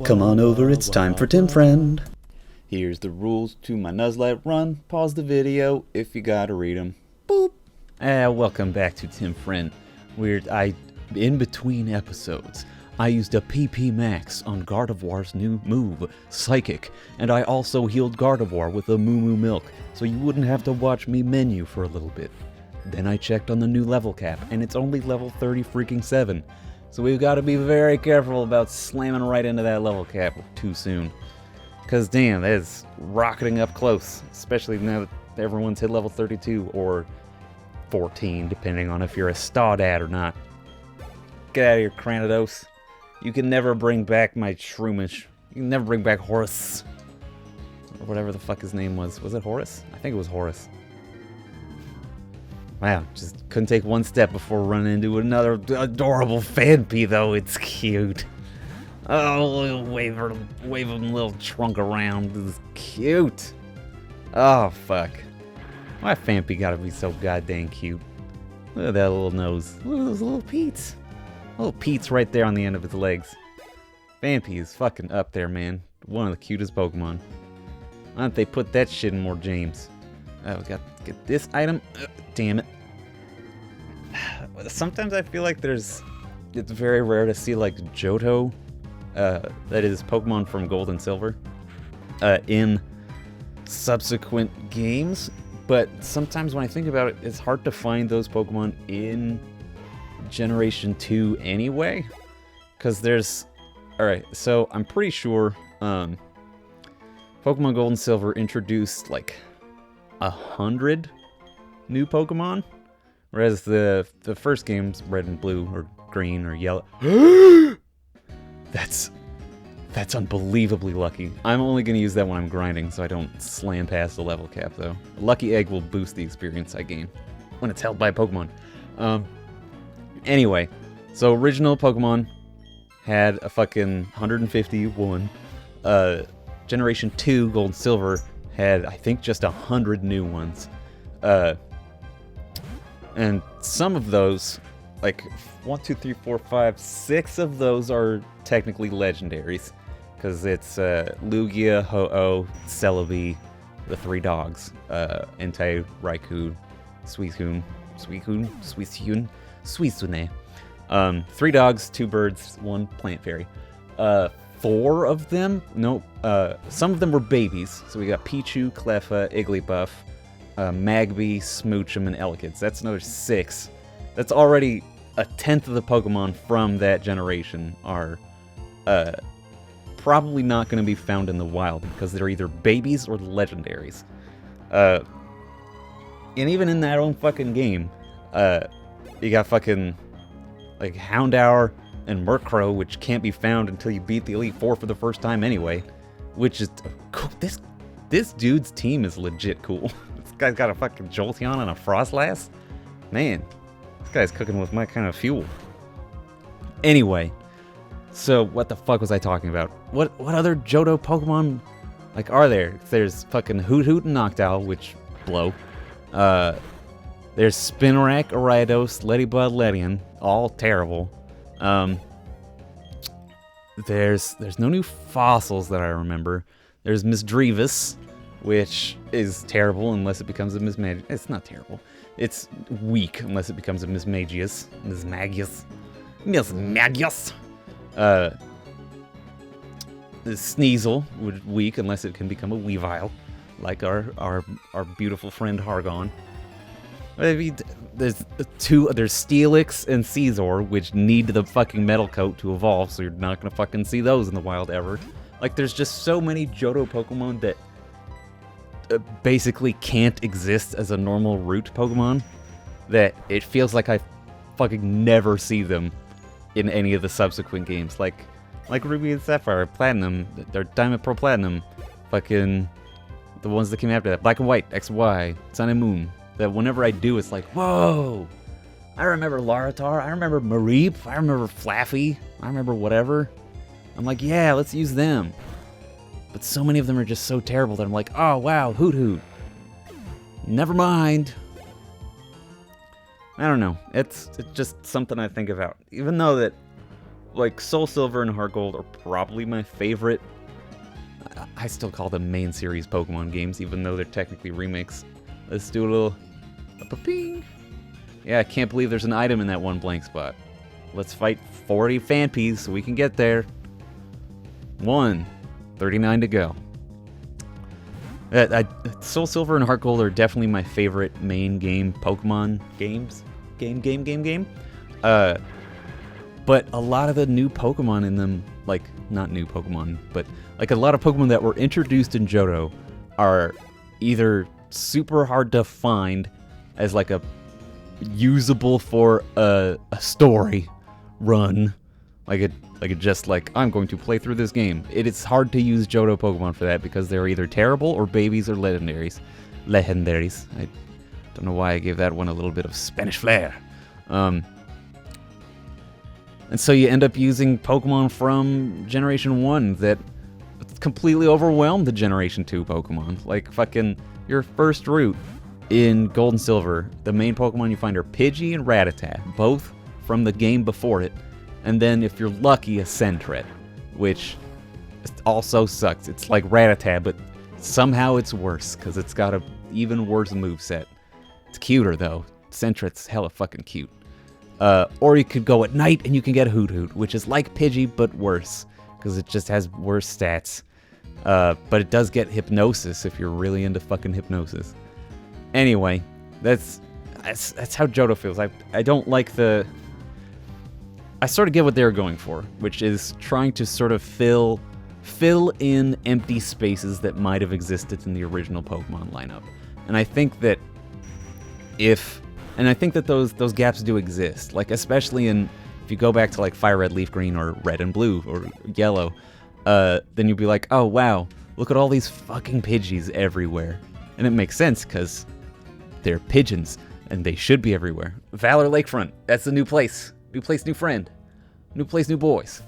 Come on over, it's time for Tim Friend. Here's the rules to my Nuzlocke run. Pause the video if you gotta read them. Boop. Welcome back to Tim Friend. In between episodes, I used a PP Max on Gardevoir's new move, Psychic, and I also healed Gardevoir with a Moo Moo Milk, so you wouldn't have to watch me menu for a little bit. Then I checked on the new level cap, and it's only level 30-freaking-7. So we've got to be very careful about slamming right into that level cap too soon. Cause damn, that is rocketing up close, especially now that everyone's hit level 32 or 14, depending on if you're a Staudad or not. Get out of here, Cranidos. You can never bring back my Shroomish. You can never bring back Horus. Or whatever the fuck his name was. Was it Horus? I think it was Horus. Wow, just couldn't take one step before running into another adorable Phanpy, though. It's cute. Oh, wave him little trunk around. This is cute. Oh, fuck. Why Phanpy gotta be so goddamn cute? Look at that little nose. Look at those little peats. Little peats right there on the end of its legs. Phanpy is fucking up there, man. One of the cutest Pokemon. Why don't they put that shit in more James? Oh, we got to get this item. Damn it. Sometimes I feel like it's very rare to see like Johto, that is Pokemon from Gold and Silver, in subsequent games. But sometimes when I think about it, it's hard to find those Pokemon in Generation 2 anyway. Because alright, so I'm pretty sure Pokemon Gold and Silver introduced like 100 new Pokemon, whereas the first game's Red and Blue or Green or Yellow. That's unbelievably lucky. I'm only going to use that when I'm grinding, so I don't slam past the level cap, though. A lucky egg will boost the experience I gain when it's held by Pokemon. Anyway, so original Pokemon had a fucking 151. Generation 2 Gold and Silver had, I think, just 100 new ones. And some of those, like 1, 2, 3, 4, 5, 6 of those are technically legendaries. Because it's Lugia, Ho-Oh, Celebi, the 3 dogs, Entei, Raikou, Suicune, 3 dogs, 2 birds, 1 plant fairy. 4 of them, some of them were babies. So we got Pichu, Cleffa, Igglybuff, Magby, Smoochum, and Elekid. That's another 6. That's already a 10th of the Pokemon from that generation are probably not going to be found in the wild because they're either babies or legendaries. And even in that own fucking game, you got fucking like Houndour and Murkrow, which can't be found until you beat the Elite Four for the first time anyway. Which is cool. This dude's team is legit cool. This guy's got a fucking Jolteon and a Frostlass. Man, this guy's cooking with my kind of fuel. Anyway, so what the fuck was I talking about? What other Johto Pokemon like are there? There's fucking Hoot and Noctowl, which blow. There's Spinarak, Ariados, Ladybug, Ledian, all terrible. There's no new fossils that I remember. There's Mrreeehhh, which is terrible unless it becomes a Mismagius. It's not terrible. It's weak unless it becomes a Mismagius. Mismagius. The Sneasel would weak unless it can become a Weavile, like our beautiful friend Hargon. There's Steelix and Caesar, which need the fucking metal coat to evolve, so you're not gonna fucking see those in the wild ever. Like, there's just so many Johto Pokemon that basically can't exist as a normal root Pokemon that it feels like I fucking never see them in any of the subsequent games. Like Ruby and Sapphire, Platinum, or Diamond Pearl Platinum, fucking the ones that came after that, Black and White, X, Y, Sun and Moon. That whenever I do, it's like, whoa! I remember Larvitar, I remember Mrreeehhh, I remember Flaffy, I remember whatever. I'm like, yeah, let's use them. But so many of them are just so terrible that I'm like, oh wow, Hoot. Never mind. I don't know. It's just something I think about. Even though that like, Soul Silver and Heart Gold are probably my favorite. I still call them main series Pokemon games, even though they're technically remakes. Let's do a little... ping. Yeah, I can't believe there's an item in that one blank spot. Let's fight 40 Fanpees so we can get there. 39 to go. Soul Silver and Heart Gold are definitely my favorite main game Pokemon games. Game. But a lot of the new Pokemon in them, like, not new Pokemon, but like a lot of Pokemon that were introduced in Johto are either super hard to find as like a usable for a story run, like I'm going to play through this game. It is hard to use Johto Pokemon for that because they're either terrible or babies or legendaries. I don't know why I gave that one a little bit of Spanish flair. And so you end up using Pokemon from Generation 1 that completely overwhelmed the Generation 2 Pokemon. Like, fucking, your first route in Gold and Silver, the main Pokemon you find are Pidgey and Rattata, both from the game before it. And then, if you're lucky, a Sentret, which also sucks. It's like Rattata, but somehow it's worse, because it's got a even worse moveset. It's cuter, though. Sentret's hella fucking cute. Or you could go at night and you can get Hoot, which is like Pidgey, but worse, because it just has worse stats. But it does get Hypnosis if you're really into fucking Hypnosis. Anyway, that's how Johto feels. I don't like the... I sort of get what they're going for, which is trying to sort of fill in empty spaces that might have existed in the original Pokemon lineup. And I think that those gaps do exist, like especially if you go back to like Fire Red, Leaf Green, or Red and Blue, or Yellow, then you'll be like, oh wow, look at all these fucking Pidgeys everywhere. And it makes sense, because they're pigeons, and they should be everywhere. Valor Lakefront, that's the new place. New place, new friend. New place, new boys.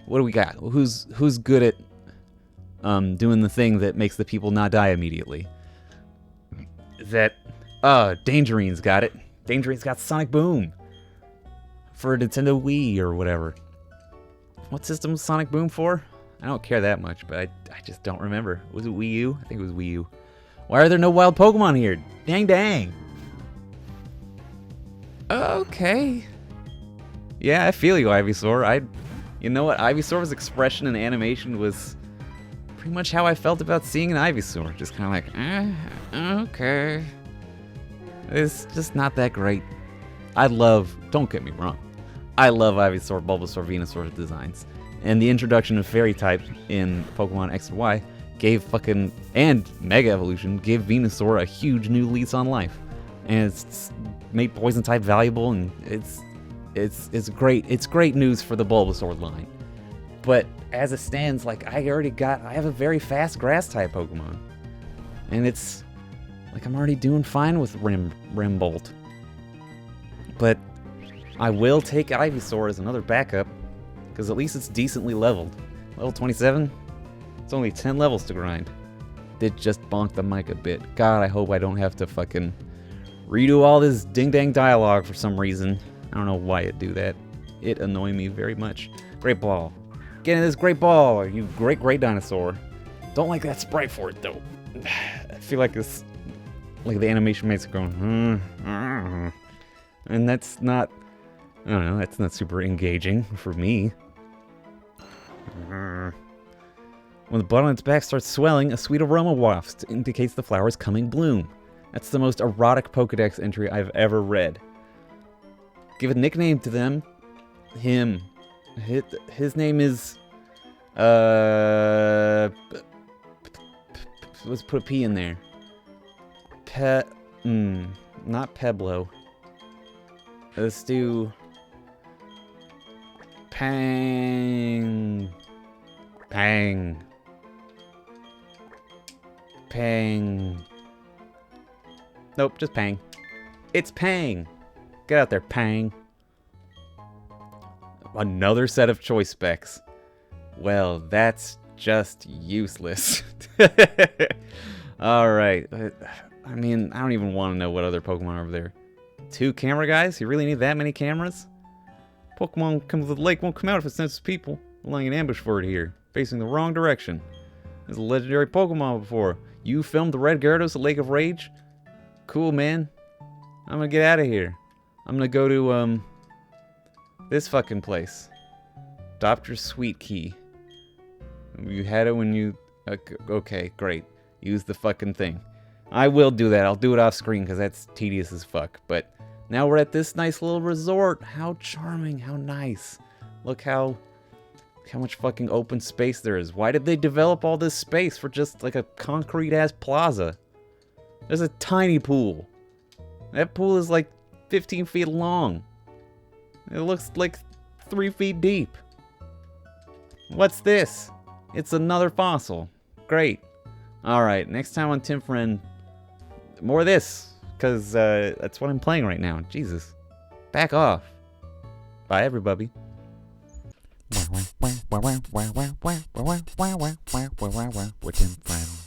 What do we got? Who's good at doing the thing that makes the people not die immediately? Dangerine's got it. Dangerine's got Sonic Boom for Nintendo Wii or whatever. What system was Sonic Boom for? I don't care that much, but I just don't remember. Was it Wii U? I think it was Wii U. Why are there no wild Pokemon here? Dang. Okay. Yeah, I feel you, Ivysaur. You know what? Ivysaur's expression and animation was pretty much how I felt about seeing an Ivysaur. Just kind of like, okay. It's just not that great. Don't get me wrong, I love Ivysaur, Bulbasaur, Venusaur designs. And the introduction of Fairy type in Pokemon X and Y and Mega Evolution gave Venusaur a huge new lease on life. And it's made Poison type valuable, and it's great. It's great news for the Bulbasaur line. But as it stands, like, I have a very fast Grass type Pokemon. And it's like, I'm already doing fine with Rimbolt. But I will take Ivysaur as another backup, because at least it's decently leveled. Level 27? It's only 10 levels to grind. Did just bonk the mic a bit. God, I hope I don't have to fucking redo all this ding-dang dialogue for some reason. I don't know why it do that. It annoyed me very much. Great Ball. Get in this Great Ball, you great dinosaur. Don't like that sprite for it, though. I feel like it's... like the animation makes it going, and that's not, I don't know, that's not super engaging for me. When the bud on its back starts swelling, a sweet aroma wafts, indicates the flower is coming bloom. That's the most erotic Pokedex entry I've ever read. Give a nickname to them. Him. His name is, let's put a P in there. Not Peblo. Let's do Pang. Nope, just Pang. It's Pang. Get out there, Pang. Another set of choice specs. Well, that's just useless. Alright. I mean, I don't even want to know what other Pokemon are over there. 2 camera guys? You really need that many cameras? Pokemon comes to the lake won't come out if it senses people. We're lying in ambush for it here, facing the wrong direction. There's a legendary Pokemon before. You filmed the Red Gyarados at Lake of Rage? Cool, man. I'm gonna get out of here. I'm gonna go to, this fucking place. Dr. Sweet Key. You had it when you... Okay, great. Use the fucking thing. I will do that. I'll do it off screen because that's tedious as fuck. But now we're at this nice little resort. How charming. How nice. Look how much fucking open space there is. Why did they develop all this space for just like a concrete-ass plaza? There's a tiny pool. That pool is like 15 feet long. It looks like 3 feet deep. What's this? It's another fossil. Great. Alright, next time on Tim Friend, more of this. Because that's what I'm playing right now. Jesus. Back off. Bye, everybody. We're Tim Friend.